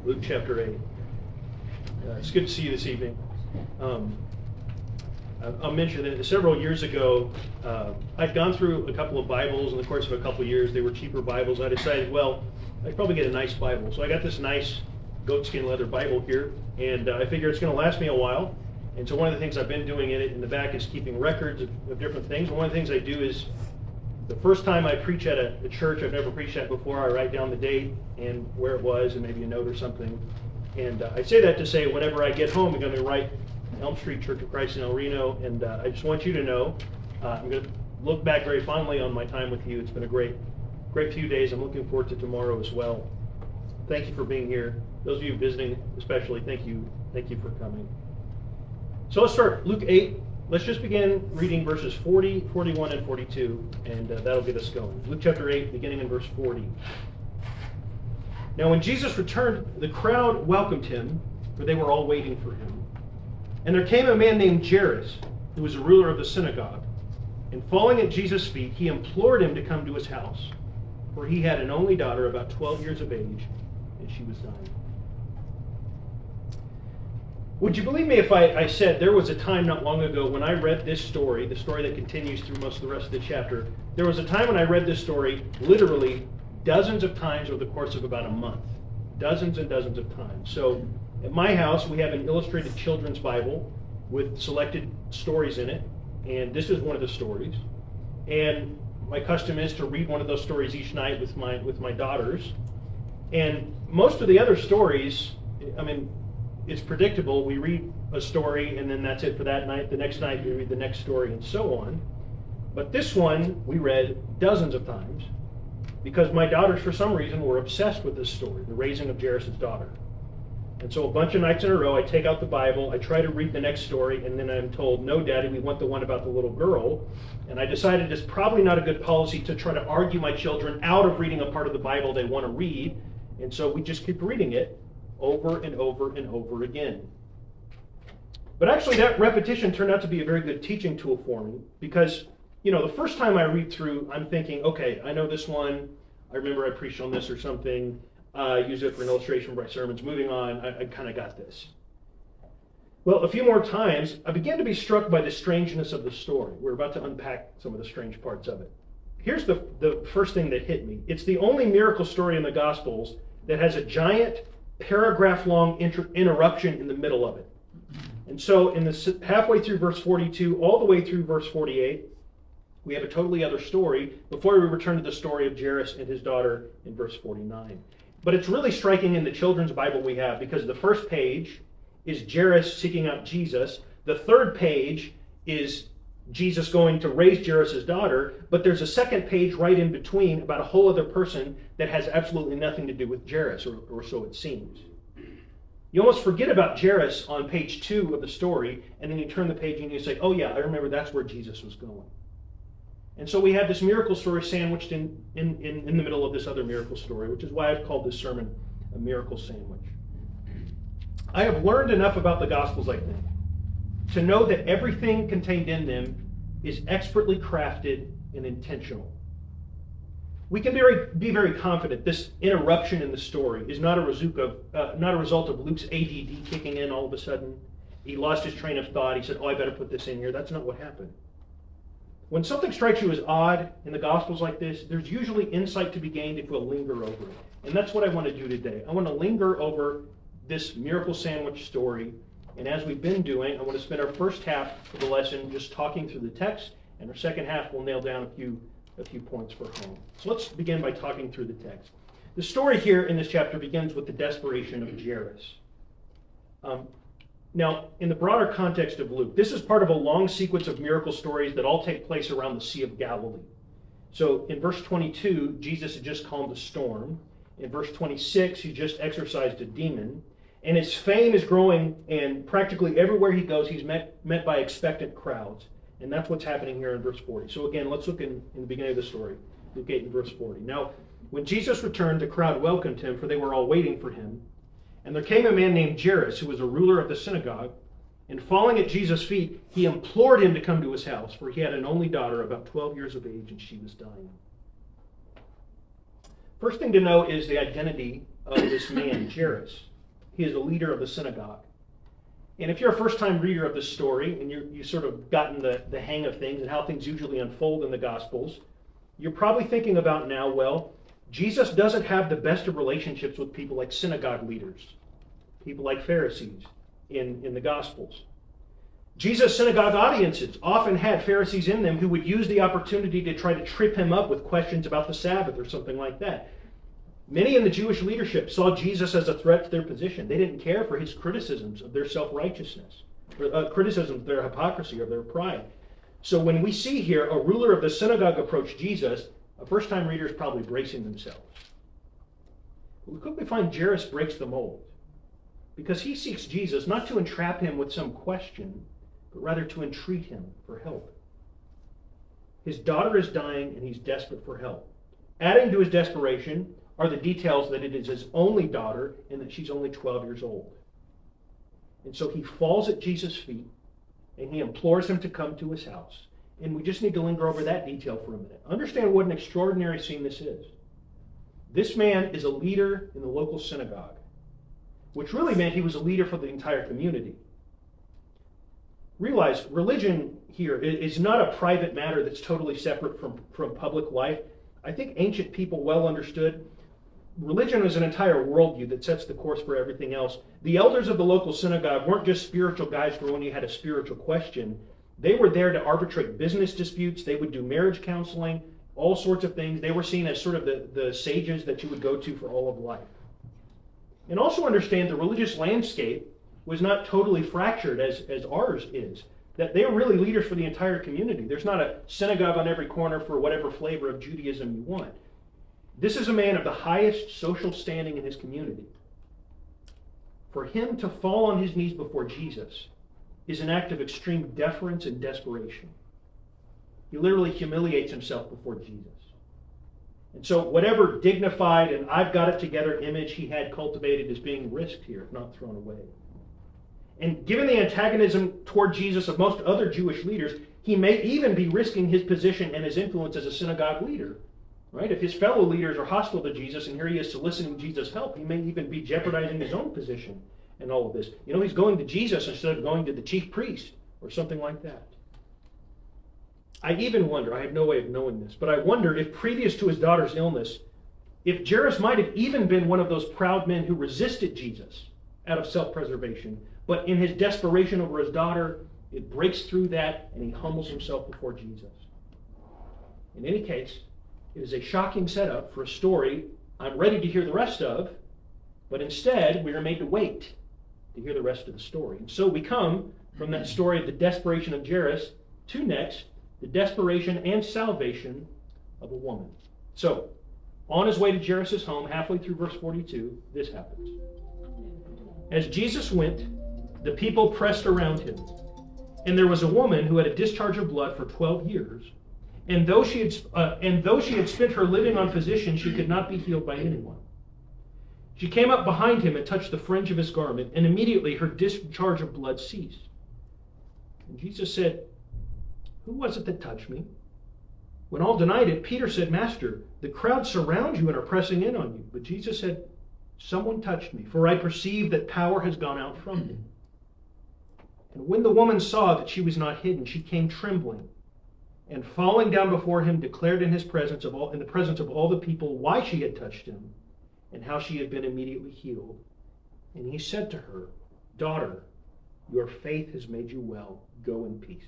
Luke chapter 8. It's good to see you this evening. I'll mention that several years ago, I'd gone through a couple of Bibles in the course of a couple of years. They were cheaper Bibles. I decided, well, I'd probably get a nice Bible. So I got this nice goatskin leather Bible here, and I figure it's going to last me a while. And so one of the things I've been doing in the back is keeping records of different things. And one of the things I do is the first time I preach at a church I've never preached at before, I write down the date and where it was and maybe a note or something. And I say that to say whenever I get home, I'm going to write Elm Street Church of Christ in El Reno. And I just want you to know, I'm going to look back very fondly on my time with you. It's been a great few days. I'm looking forward to tomorrow as well. Thank you for being here. Those of you visiting especially, thank you for coming. So let's start Luke 8. Let's just begin reading verses 40, 41, and 42, and that'll get us going. Luke chapter 8, beginning in verse 40. Now when Jesus returned, the crowd welcomed him, for they were all waiting for him. And there came a man named Jairus, who was a ruler of the synagogue. And falling at Jesus' feet, he implored him to come to his house, for he had an only daughter about 12 years of age, and she was dying. Would you believe me if I said there was a time not long ago when I read this story, the story that continues through most of the rest of the chapter, there was a time when I read this story literally dozens of times over the course of about a month. Dozens and dozens of times. So at my house, we have an illustrated children's Bible with selected stories in it, and this is one of the stories. And my custom is to read one of those stories each night with my daughters. And most of the other stories, it's predictable. We read a story and then that's it for that night. The next night we read the next story and so on. But this one we read dozens of times because my daughters for some reason were obsessed with this story, the raising of Jairus' daughter. And so a bunch of nights in a row I take out the Bible, I try to read the next story, and then I'm told, no Daddy, we want the one about the little girl. And I decided it's probably not a good policy to try to argue my children out of reading a part of the Bible they want to read. And so we just keep reading it over and over and over again. But actually that repetition turned out to be a very good teaching tool for me because, the first time I read through, I'm thinking, okay, I know this one. I remember I preached on this or something. I use it for an illustration for my sermons. Moving on, I kind of got this. Well, a few more times, I began to be struck by the strangeness of the story. We're about to unpack some of the strange parts of it. Here's the first thing that hit me. It's the only miracle story in the Gospels that has a giant paragraph-long interruption in the middle of it. And so in the halfway through verse 42, all the way through verse 48, we have a totally other story before we return to the story of Jairus and his daughter in verse 49. But it's really striking in the children's Bible we have because the first page is Jairus seeking out Jesus. The third page is Jesus going to raise Jairus' daughter, but there's a second page right in between about a whole other person that has absolutely nothing to do with Jairus, or so it seems. You almost forget about Jairus on page 2 of the story, and then you turn the page and you say, oh yeah, I remember that's where Jesus was going. And so we have this miracle story sandwiched in the middle of this other miracle story, which is why I've called this sermon a miracle sandwich. I have learned enough about the Gospels, I think, to know that everything contained in them is expertly crafted and intentional. We can be very confident this interruption in the story is not a result of Luke's ADD kicking in all of a sudden. He lost his train of thought. He said, I better put this in here. That's not what happened. When something strikes you as odd in the Gospels like this, there's usually insight to be gained if we'll linger over it. And that's what I want to do today. I want to linger over this miracle sandwich story. And as we've been doing, I want to spend our first half of the lesson just talking through the text, and our second half we'll nail down a few points for home. So let's begin by talking through the text. The story here in this chapter begins with the desperation of Jairus. Now, in the broader context of Luke, this is part of a long sequence of miracle stories that all take place around the Sea of Galilee. So in verse 22, Jesus had just calmed a storm. In verse 26, he just exorcised a demon. And his fame is growing, and practically everywhere he goes, he's met by expectant crowds. And that's what's happening here in verse 40. So again, let's look in the beginning of the story, Luke 8 and verse 40. Now, when Jesus returned, the crowd welcomed him, for they were all waiting for him. And there came a man named Jairus, who was a ruler of the synagogue. And falling at Jesus' feet, he implored him to come to his house, for he had an only daughter, about 12 years of age, and she was dying. First thing to know is the identity of this man, Jairus. He is a leader of the synagogue. And if you're a first-time reader of this story, and you sort of gotten the hang of things and how things usually unfold in the Gospels, you're probably thinking about now, well, Jesus doesn't have the best of relationships with people like synagogue leaders, people like Pharisees in the Gospels. Jesus' synagogue audiences often had Pharisees in them who would use the opportunity to try to trip him up with questions about the Sabbath or something like that. Many in the Jewish leadership saw Jesus as a threat to their position. They didn't care for his criticisms of their self-righteousness, or criticisms of their hypocrisy or their pride. So when we see here a ruler of the synagogue approach Jesus, a first-time reader is probably bracing themselves. We quickly find Jairus breaks the mold, because he seeks Jesus not to entrap him with some question, but rather to entreat him for help. His daughter is dying, and he's desperate for help. Adding to his desperation are the details that it is his only daughter and that she's only 12 years old. And so he falls at Jesus' feet, and he implores him to come to his house. And we just need to linger over that detail for a minute. Understand what an extraordinary scene this is. This man is a leader in the local synagogue, which really meant he was a leader for the entire community. Realize, religion here is not a private matter that's totally separate from public life. I think ancient people well understood religion is an entire worldview that sets the course for everything else. The elders of the local synagogue weren't just spiritual guys for when you had a spiritual question. They were there to arbitrate business disputes. They would do marriage counseling, all sorts of things. They were seen as sort of the sages that you would go to for all of life. And also understand the religious landscape was not totally fractured as ours is. That they were really leaders for the entire community. There's not a synagogue on every corner for whatever flavor of Judaism you want. This is a man of the highest social standing in his community. For him to fall on his knees before Jesus is an act of extreme deference and desperation. He literally humiliates himself before Jesus. And so whatever dignified and I've got it together image he had cultivated is being risked here, if not thrown away. And given the antagonism toward Jesus of most other Jewish leaders, he may even be risking his position and his influence as a synagogue leader. Right? If his fellow leaders are hostile to Jesus and here he is soliciting Jesus' help, he may even be jeopardizing his own position in all of this. You know, he's going to Jesus instead of going to the chief priest or something like that. I even wonder, I have no way of knowing this, but I wonder if previous to his daughter's illness, if Jairus might have even been one of those proud men who resisted Jesus out of self-preservation, but in his desperation over his daughter, it breaks through that and he humbles himself before Jesus. In any case, it is a shocking setup for a story I'm ready to hear the rest of, but instead we are made to wait to hear the rest of the story. And so we come from that story of the desperation of Jairus to next, the desperation and salvation of a woman. So, on his way to Jairus' home, halfway through verse 42, this happens. As Jesus went, the people pressed around him, and there was a woman who had a discharge of blood for 12 years, and though she had spent her living on physicians, she could not be healed by anyone. She came up behind him and touched the fringe of his garment, and immediately her discharge of blood ceased. And Jesus said, "Who was it that touched me?" When all denied it, Peter said, "Master, the crowd surround you and are pressing in on you." But Jesus said, "Someone touched me, for I perceive that power has gone out from me." And when the woman saw that she was not hidden, she came trembling, and falling down before him, declared in the presence of all the people why she had touched him, and how she had been immediately healed. And he said to her, "Daughter, your faith has made you well. Go in peace."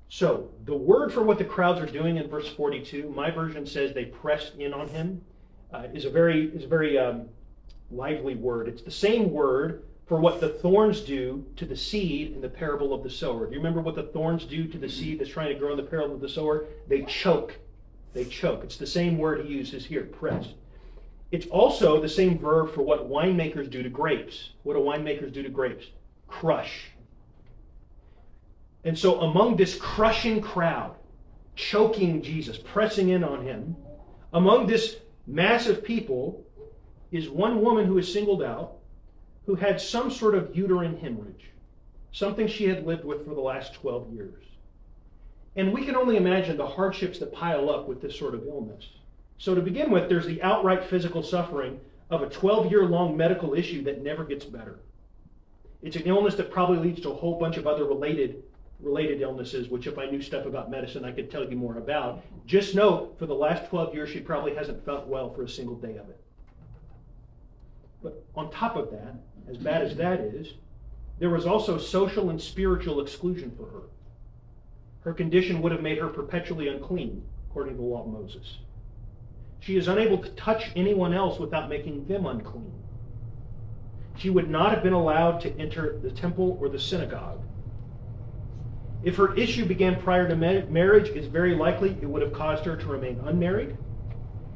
So, the word for what the crowds are doing in verse 42, my version says they pressed in on him, is a very lively word. It's the same word for what the thorns do to the seed in the parable of the sower. Do you remember what the thorns do to the seed that's trying to grow in the parable of the sower? They choke. They choke. It's the same word he uses here, press. It's also the same verb for what winemakers do to grapes. What do winemakers do to grapes? Crush. And so among this crushing crowd, choking Jesus, pressing in on him, among this mass of people is one woman who is singled out, who had some sort of uterine hemorrhage, something she had lived with for the last 12 years. And we can only imagine the hardships that pile up with this sort of illness. So to begin with, there's the outright physical suffering of a 12-year-long medical issue that never gets better. It's an illness that probably leads to a whole bunch of other related illnesses, which if I knew stuff about medicine, I could tell you more about. Just note, for the last 12 years, she probably hasn't felt well for a single day of it. But on top of that, as bad as that is, there was also social and spiritual exclusion for her. Her condition would have made her perpetually unclean, according to the law of Moses. She is unable to touch anyone else without making them unclean. She would not have been allowed to enter the temple or the synagogue. If her issue began prior to marriage, it's very likely it would have caused her to remain unmarried,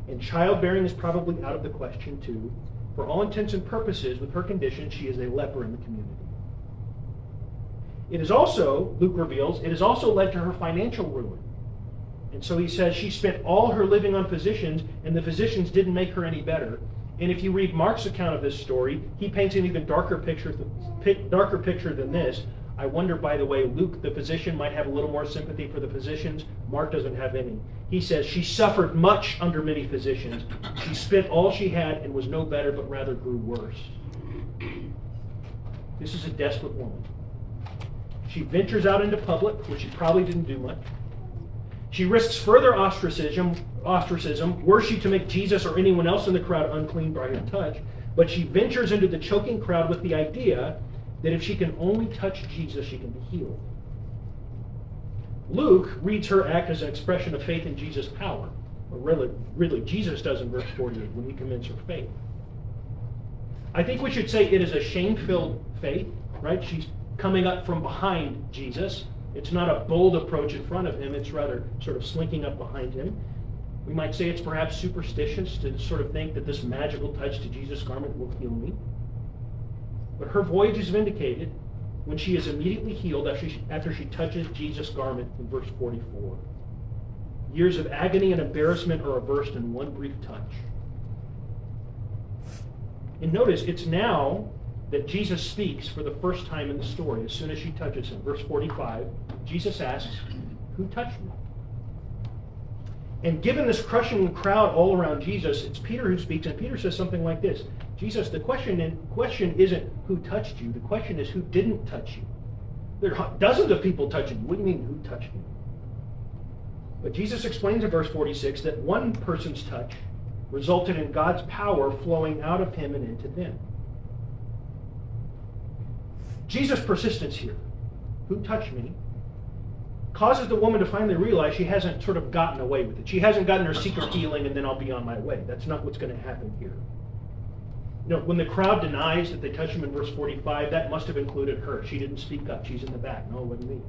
and childbearing is probably out of the question too. For all intents and purposes, with her condition, she is a leper in the community. It is also, Luke reveals, it has also led to her financial ruin. And so he says she spent all her living on physicians, and the physicians didn't make her any better. And if you read Mark's account of this story, he paints an even darker picture than this. I wonder, by the way, Luke, the physician, might have a little more sympathy for the physicians. Mark doesn't have any. He says she suffered much under many physicians. She spent all she had and was no better, but rather grew worse. This is a desperate woman. She ventures out into public, which she probably didn't do much. She risks further ostracism, were she to make Jesus or anyone else in the crowd unclean by her touch. But she ventures into the choking crowd with the idea that if she can only touch Jesus, she can be healed. Luke reads her act as an expression of faith in Jesus' power. Or really, Jesus does in verse 48 when he commends her faith. I think we should say it is a shame-filled faith, right? She's coming up from behind Jesus. It's not a bold approach in front of him. It's rather sort of slinking up behind him. We might say it's perhaps superstitious to sort of think that this magical touch to Jesus' garment will heal me. But her voyage is vindicated when she is immediately healed after she touches Jesus' garment in verse 44. Years of agony and embarrassment are reversed in one brief touch. And notice, it's now that Jesus speaks for the first time in the story, as soon as she touches him. Verse 45, Jesus asks, "Who touched me?" And given this crushing crowd all around Jesus, it's Peter who speaks, and Peter says something like this: Jesus, the question isn't who touched you, the question is who didn't touch you. There are dozens of people touching you. What do you mean, who touched you? But Jesus explains in verse 46 that one person's touch resulted in God's power flowing out of him and into them. Jesus' persistence here, who touched me, causes the woman to finally realize she hasn't sort of gotten away with it. She hasn't gotten her secret healing and then I'll be on my way. That's not what's going to happen here. You know, when the crowd denies that they touched him in verse 45, that must have included her. She didn't speak up. She's in the back. No, it wasn't me.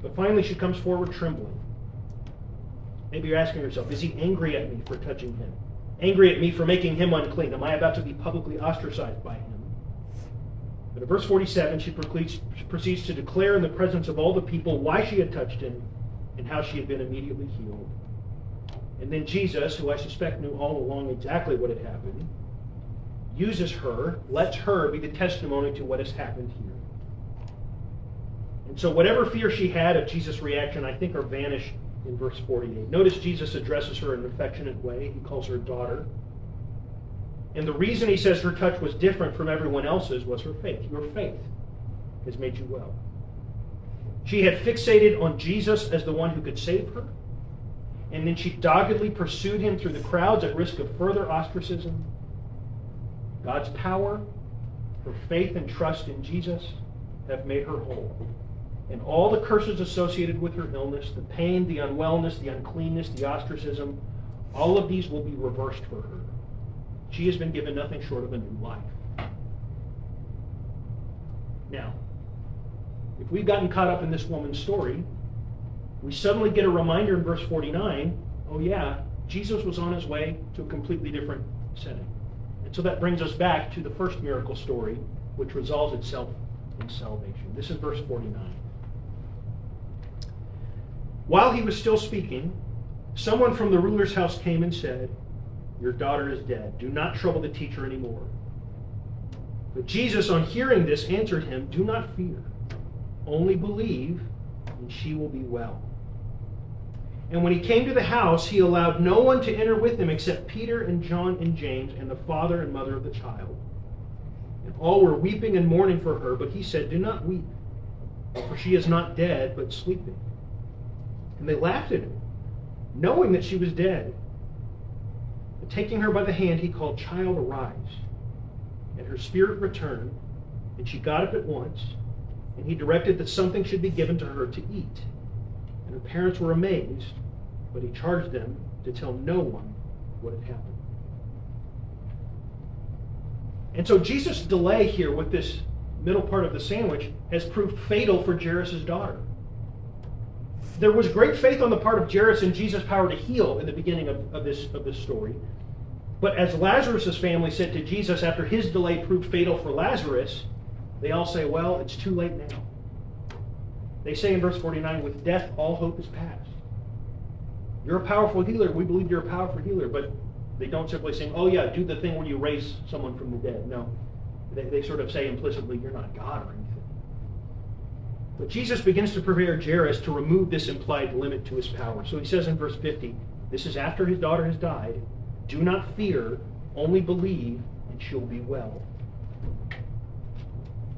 But finally she comes forward trembling. Maybe you're asking yourself, is he angry at me for touching him? Angry at me for making him unclean? Am I about to be publicly ostracized by him? But in verse 47, she proceeds to declare in the presence of all the people why she had touched him and how she had been immediately healed. And then Jesus, who I suspect knew all along exactly what had happened, uses her, lets her be the testimony to what has happened here. And so whatever fear she had of Jesus' reaction, I think, are vanished in verse 48. Notice Jesus addresses her in an affectionate way. He calls her daughter. And the reason he says her touch was different from everyone else's was her faith. Your faith has made you well. She had fixated on Jesus as the one who could save her. And then she doggedly pursued him through the crowds at risk of further ostracism. God's power, her faith and trust in Jesus have made her whole. And all the curses associated with her illness, the pain, the unwellness, the uncleanness, the ostracism, all of these will be reversed for her. She has been given nothing short of a new life. Now, if we've gotten caught up in this woman's story, we suddenly get a reminder in verse 49, oh yeah, Jesus was on his way to a completely different setting. And so that brings us back to the first miracle story, which resolves itself in salvation. This is verse 49. While he was still speaking, someone from the ruler's house came and said, "Your daughter is dead. Do not trouble the teacher anymore." But Jesus, on hearing this, answered him, "Do not fear. Only believe, and she will be well." And when he came to the house, he allowed no one to enter with him except Peter and John and James and the father and mother of the child. And all were weeping and mourning for her, but he said, "Do not weep, for she is not dead, but sleeping." And they laughed at him, knowing that she was dead. And taking her by the hand, he called, "Child, arise." And her spirit returned, and she got up at once, and he directed that something should be given to her to eat. And her parents were amazed, but he charged them to tell no one what had happened. And so Jesus' delay here with this middle part of the sandwich has proved fatal for Jairus' daughter. There was great faith on the part of Jairus in Jesus' power to heal in the beginning of this story. But as Lazarus' family said to Jesus after his delay proved fatal for Lazarus, they all say, "Well, it's too late now." They say in verse 49, "With death all hope is past." You're a powerful healer. We believe you're a powerful healer. But they don't simply say, "Oh yeah, do the thing where you raise someone from the dead." No. They sort of say implicitly, "You're not God or anything." But Jesus begins to prepare Jairus to remove this implied limit to his power. So he says in verse 50, this is after his daughter has died, "Do not fear, only believe, and she'll be well."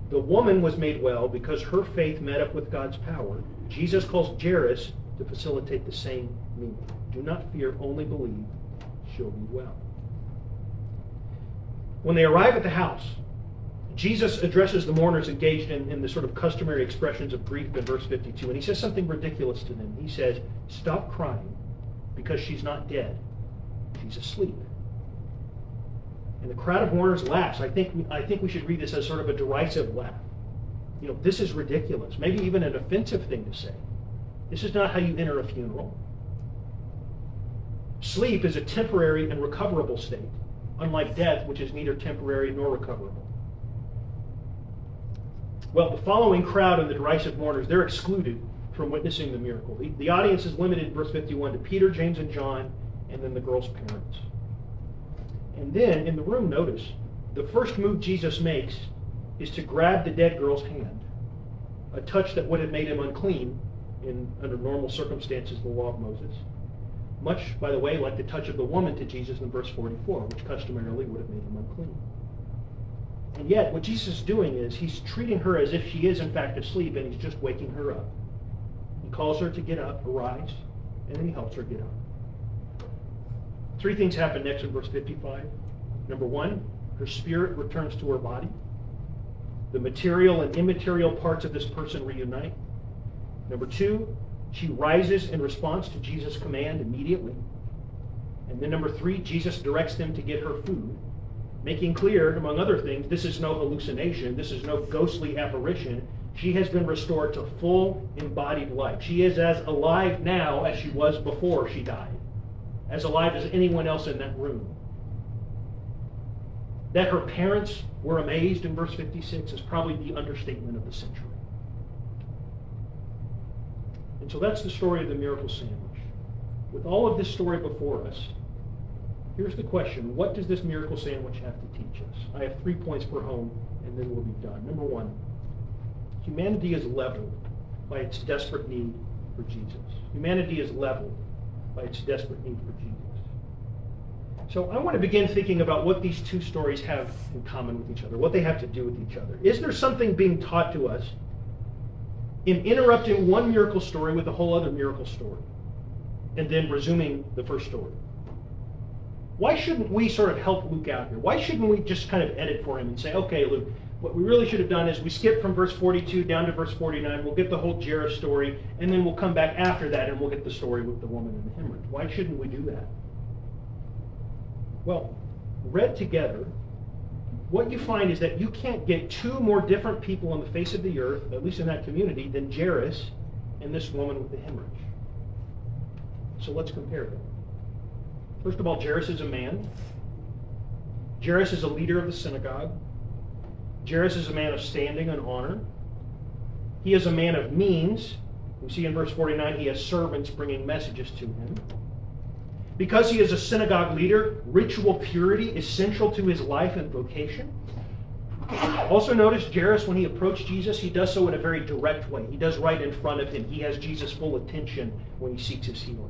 The woman was made well because her faith met up with God's power. Jesus calls Jairus to facilitate the same meaning. Do not fear, only believe, she'll be well. When they arrive at the house, Jesus addresses the mourners engaged in the sort of customary expressions of grief in verse 52, and he says something ridiculous to them. He says, "Stop crying, because she's not dead, she's asleep." And the crowd of mourners laughs. I think we should read this as sort of a derisive laugh. You know, this is ridiculous, maybe even an offensive thing to say. This is not how you enter a funeral. Sleep is a temporary and recoverable state, unlike death, which is neither temporary nor recoverable. Well, the following crowd and the derisive mourners, they're excluded from witnessing the miracle. The audience is limited in verse 51 to Peter, James, and John, and then the girl's parents. And then, in the room, notice, the first move Jesus makes is to grab the dead girl's hand, a touch that would have made him unclean under normal circumstances, the law of Moses. Much, by the way, like the touch of the woman to Jesus in verse 44, which customarily would have made him unclean. And yet, what Jesus is doing is he's treating her as if she is in fact asleep, and he's just waking her up. He calls her to get up, arise, and then he helps her get up. Three things happen next in verse 55. Number one, her spirit returns to her body. The material and immaterial parts of this person reunite. Number two, she rises in response to Jesus' command immediately. And then number three, Jesus directs them to get her food, making clear, among other things, this is no hallucination, this is no ghostly apparition. She has been restored to full embodied life. She is as alive now as she was before she died, as alive as anyone else in that room. That her parents were amazed in verse 56 is probably the understatement of the century. And so that's the story of the miracle sandwich. With all of this story before us, here's the question: what does this miracle sandwich have to teach us? I have 3 points for home, and then we'll be done. Number one, humanity is leveled by its desperate need for Jesus. Humanity is leveled by its desperate need for Jesus. So I want to begin thinking about what these two stories have in common with each other, what they have to do with each other. Is there something being taught to us in interrupting one miracle story with a whole other miracle story, and then resuming the first story? Why shouldn't we sort of help Luke out here? Why shouldn't we just kind of edit for him and say, okay, Luke, what we really should have done is we skip from verse 42 down to verse 49, we'll get the whole Jairus story, and then we'll come back after that and we'll get the story with the woman and the hemorrhage. Why shouldn't we do that? Well, read together, what you find is that you can't get two more different people on the face of the earth, at least in that community, than Jairus and this woman with the hemorrhage. So let's compare them. First of all, Jairus is a man. Jairus is a leader of the synagogue. Jairus is a man of standing and honor. He is a man of means. We see in verse 49 he has servants bringing messages to him. Because he is a synagogue leader, ritual purity is central to his life and vocation. Also notice Jairus, when he approached Jesus, he does so in a very direct way. He does right in front of him. He has Jesus' full attention when he seeks his healing.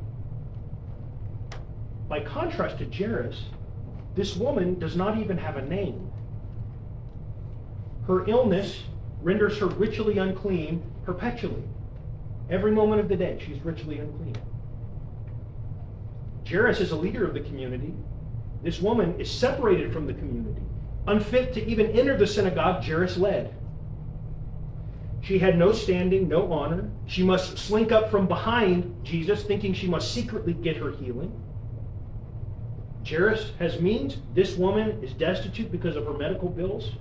By contrast to Jairus, this woman does not even have a name. Her illness renders her ritually unclean perpetually. Every moment of the day, she's ritually unclean. Jairus is a leader of the community. This woman is separated from the community, unfit to even enter the synagogue Jairus led. She had no standing, no honor. She must slink up from behind Jesus, thinking she must secretly get her healing. Jairus has means. This woman is destitute because of her medical bills.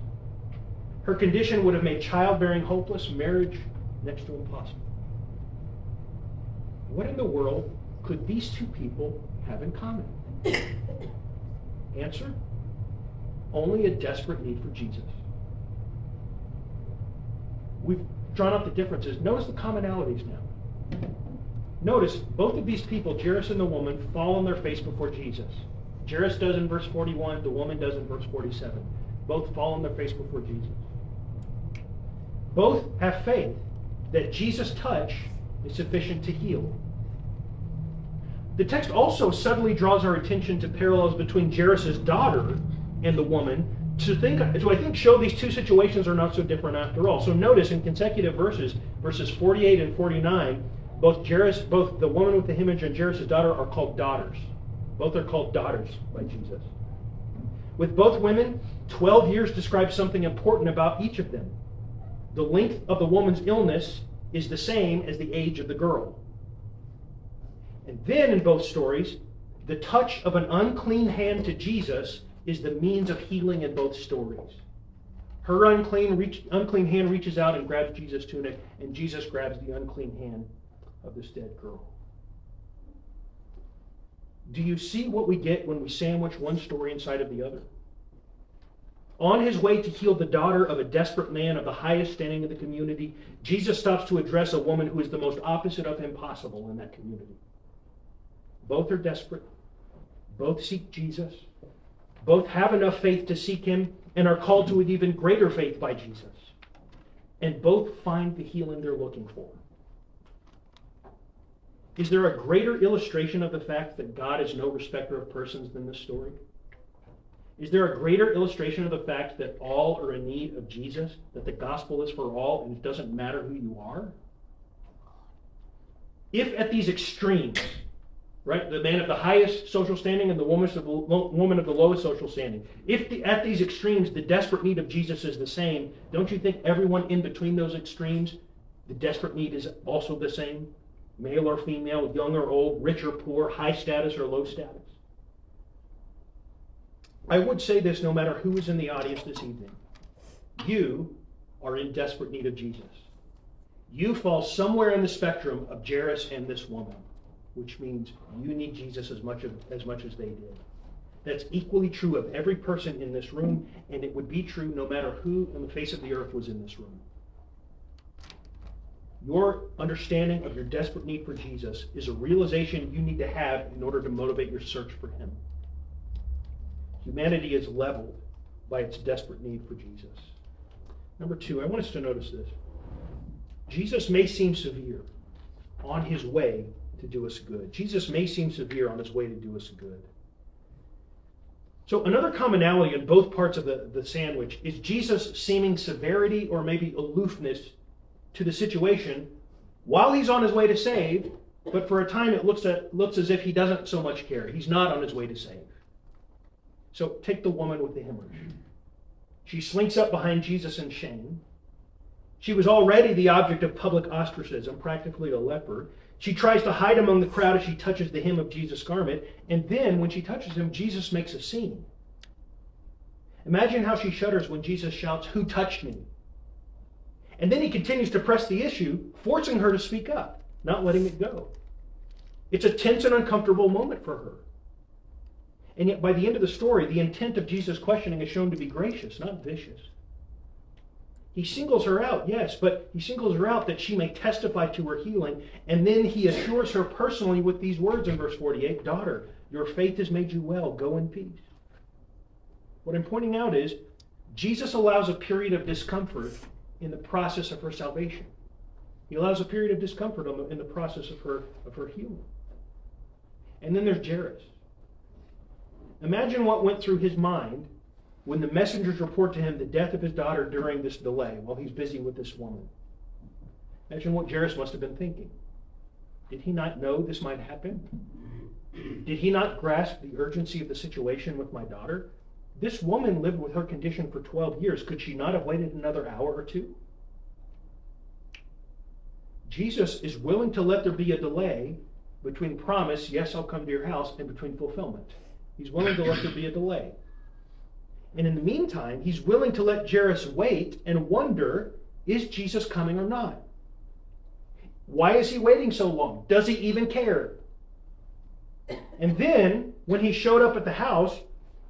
Her condition would have made childbearing hopeless, marriage next to impossible. What in the world could these two people have in common? Answer: only a desperate need for Jesus. We've drawn out the differences. Notice the commonalities now. Notice both of these people, Jairus and the woman, fall on their face before Jesus. Jairus does in verse 41, the woman does in verse 47. Both fall on their face before Jesus. Both have faith that Jesus' touch is sufficient to heal. The text also subtly draws our attention to parallels between Jairus' daughter and the woman to I think show these two situations are not so different after all. So notice in consecutive verses 48 and 49, both the woman with the hemorrhage and Jairus' daughter are called daughters. Both are called daughters by Jesus. With both women, 12 years describes something important about each of them. The length of the woman's illness is the same as the age of the girl. And then in both stories, the touch of an unclean hand to Jesus is the means of healing in both stories. Her unclean hand reaches out and grabs Jesus' tunic, and Jesus grabs the unclean hand of this dead girl. Do you see what we get when we sandwich one story inside of the other? On his way to heal the daughter of a desperate man of the highest standing in the community, Jesus stops to address a woman who is the most opposite of him possible in that community. Both are desperate. Both seek Jesus. Both have enough faith to seek him and are called to an even greater faith by Jesus. And both find the healing they're looking for. Is there a greater illustration of the fact that God is no respecter of persons than this story? Is there a greater illustration of the fact that all are in need of Jesus, that the gospel is for all and it doesn't matter who you are? If at these extremes, right, the man of the highest social standing and the woman of the lowest social standing, at these extremes the desperate need of Jesus is the same, don't you think everyone in between those extremes, the desperate need is also the same? Male or female, young or old, rich or poor, high status or low status. I would say this no matter who is in the audience this evening. You are in desperate need of Jesus. You fall somewhere in the spectrum of Jairus and this woman, which means you need Jesus as much as they did. That's equally true of every person in this room, and it would be true no matter who on the face of the earth was in this room. Your understanding of your desperate need for Jesus is a realization you need to have in order to motivate your search for him. Humanity is leveled by its desperate need for Jesus. Number two, I want us to notice this. Jesus may seem severe on his way to do us good. Jesus may seem severe on his way to do us good. So another commonality in both parts of the sandwich is Jesus seeming severity or maybe aloofness to the situation while he's on his way to save, but for a time it looks as if he doesn't so much care. He's not on his way to save. So take the woman with the hemorrhage. She slinks up behind Jesus in shame. She was already the object of public ostracism, practically a leper. She tries to hide among the crowd as she touches the hem of Jesus' garment, and then when she touches him, Jesus makes a scene. Imagine how she shudders when Jesus shouts, "Who touched me?" And then he continues to press the issue, forcing her to speak up, not letting it go. It's a tense and uncomfortable moment for her. And yet by the end of the story, the intent of Jesus' questioning is shown to be gracious, not vicious. He singles her out, yes, but he singles her out that she may testify to her healing, and then he assures her personally with these words in verse 48, "Daughter, your faith has made you well. Go in peace." What I'm pointing out is, Jesus allows a period of discomfort in the process of her salvation. He allows a period of discomfort in the process of her healing. And then there's Jairus. Imagine what went through his mind when the messengers report to him the death of his daughter during this delay while he's busy with this woman. Imagine what Jairus must have been thinking. Did he not know this might happen? Did he not grasp the urgency of the situation with my daughter? This woman lived with her condition for 12 years. Could she not have waited another hour or two? Jesus is willing to let there be a delay between promise, yes, I'll come to your house, and between fulfillment. He's willing to let there be a delay. And in the meantime, he's willing to let Jairus wait and wonder, is Jesus coming or not? Why is he waiting so long? Does he even care? And then, when he showed up at the house,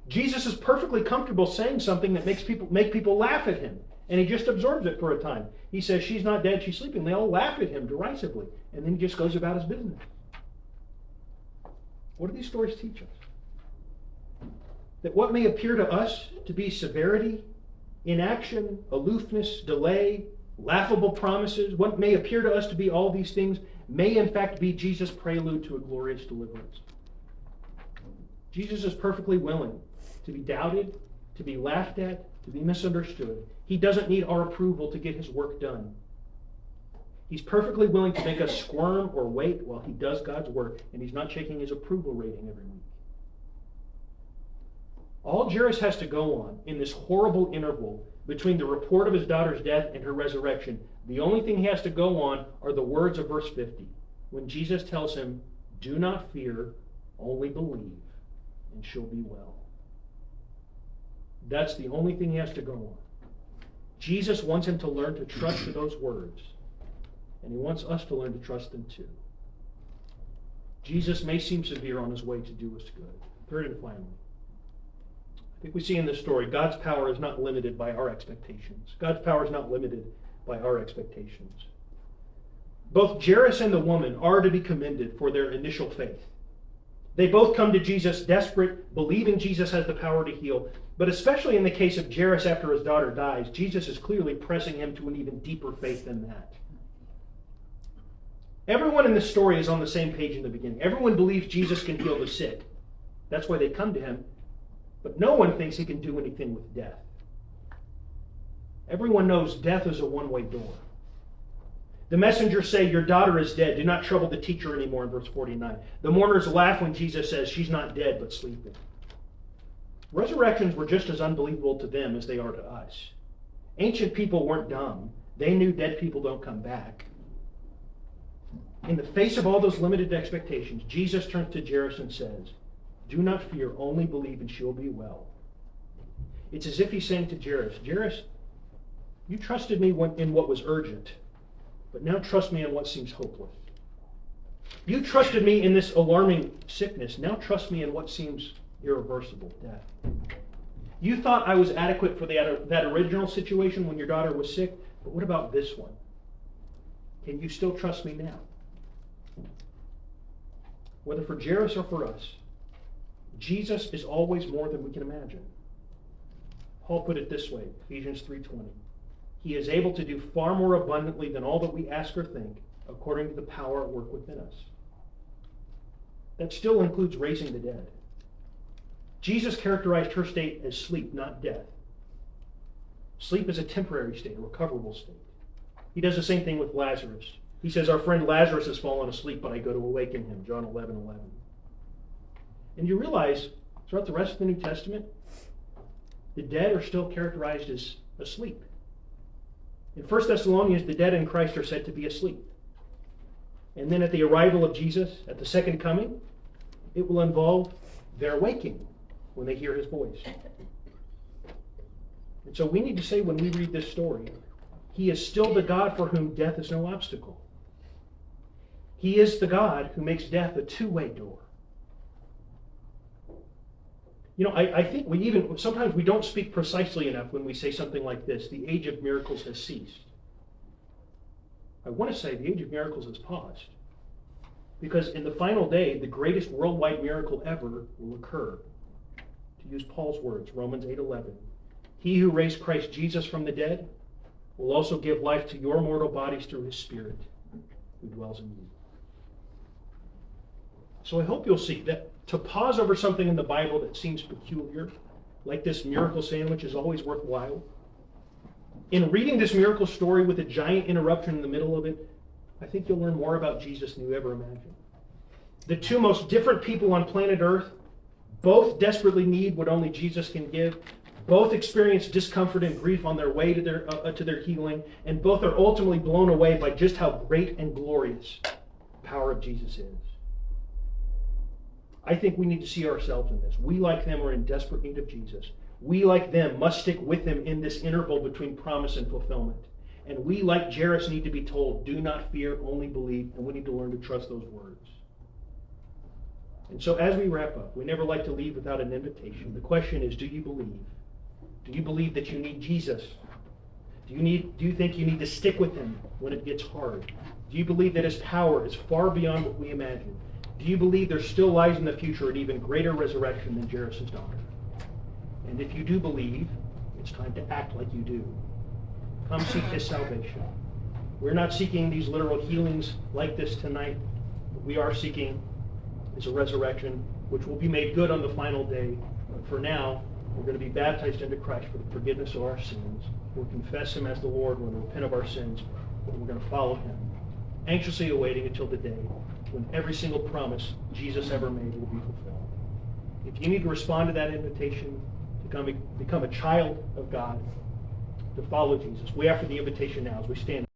Jesus is perfectly comfortable saying something that make people laugh at him. And he just absorbs it for a time. He says, she's not dead, she's sleeping. They all laugh at him derisively. And then he just goes about his business. What do these stories teach us? That what may appear to us to be severity, inaction, aloofness, delay, laughable promises, what may appear to us to be all these things, may in fact be Jesus' prelude to a glorious deliverance. Jesus is perfectly willing to be doubted, to be laughed at, to be misunderstood. He doesn't need our approval to get his work done. He's perfectly willing to make us squirm or wait while he does God's work, and he's not checking his approval rating every week. All Jairus has to go on in this horrible interval between the report of his daughter's death and her resurrection, the only thing he has to go on are the words of verse 50, when Jesus tells him, do not fear, only believe, and she'll be well. That's the only thing he has to go on. Jesus wants him to learn to trust those words, and he wants us to learn to trust them too. Jesus may seem severe on his way to do us good. Third and finally, I think we see in this story, God's power is not limited by our expectations. God's power is not limited by our expectations. Both Jairus and the woman are to be commended for their initial faith. They both come to Jesus desperate, believing Jesus has the power to heal. But especially in the case of Jairus after his daughter dies, Jesus is clearly pressing him to an even deeper faith than that. Everyone in this story is on the same page in the beginning. Everyone believes Jesus can heal the sick. That's why they come to him. But no one thinks he can do anything with death. Everyone knows death is a one-way door. The messengers say, your daughter is dead. Do not trouble the teacher anymore in verse 49. The mourners laugh when Jesus says, she's not dead, but sleeping. Resurrections were just as unbelievable to them as they are to us. Ancient people weren't dumb. They knew dead people don't come back. In the face of all those limited expectations, Jesus turns to Jairus and says, do not fear, only believe and she'll be well. It's as if he's saying to Jairus, Jairus, you trusted me in what was urgent, but now trust me in what seems hopeless. You trusted me in this alarming sickness, now trust me in what seems irreversible, death. You thought I was adequate for that original situation when your daughter was sick, but what about this one? Can you still trust me now? Whether for Jairus or for us, Jesus is always more than we can imagine. Paul put it this way, Ephesians 3:20. He is able to do far more abundantly than all that we ask or think, according to the power at work within us. That still includes raising the dead. Jesus characterized her state as sleep, not death. Sleep is a temporary state, a recoverable state. He does the same thing with Lazarus. He says, our friend Lazarus has fallen asleep, but I go to awaken him, John 11:11. And you realize, throughout the rest of the New Testament, the dead are still characterized as asleep. In 1 Thessalonians, the dead in Christ are said to be asleep. And then at the arrival of Jesus, at the second coming, it will involve their waking when they hear his voice. And so we need to say when we read this story, he is still the God for whom death is no obstacle. He is the God who makes death a two-way door. You know, I think sometimes we don't speak precisely enough when we say something like this, the age of miracles has ceased. I want to say the age of miracles has paused. Because in the final day, the greatest worldwide miracle ever will occur. To use Paul's words, Romans 8:11. He who raised Christ Jesus from the dead will also give life to your mortal bodies through his Spirit who dwells in you. So I hope you'll see that to pause over something in the Bible that seems peculiar, like this miracle sandwich, is always worthwhile. In reading this miracle story with a giant interruption in the middle of it, I think you'll learn more about Jesus than you ever imagined. The two most different people on planet Earth both desperately need what only Jesus can give. Both experience discomfort and grief on their way to their healing, and both are ultimately blown away by just how great and glorious the power of Jesus is. I think we need to see ourselves in this. We, like them, are in desperate need of Jesus. We, like them, must stick with him in this interval between promise and fulfillment. And we, like Jairus, need to be told, do not fear, only believe, and we need to learn to trust those words. And so as we wrap up, we never like to leave without an invitation. The question is, do you believe? Do you believe that you need Jesus? Do you think you need to stick with him when it gets hard? Do you believe that his power is far beyond what we imagine? Do you believe there still lies in the future an even greater resurrection than Jairus' daughter? And if you do believe, it's time to act like you do. Come seek his salvation. We're not seeking these literal healings like this tonight. What we are seeking is a resurrection which will be made good on the final day. But for now, we're going to be baptized into Christ for the forgiveness of our sins. We'll confess him as the Lord when we repent of our sins, and we're going to follow him, anxiously awaiting until the day when every single promise Jesus ever made will be fulfilled. If you need to respond to that invitation to become a child of God, to follow Jesus, we offer the invitation now as we stand.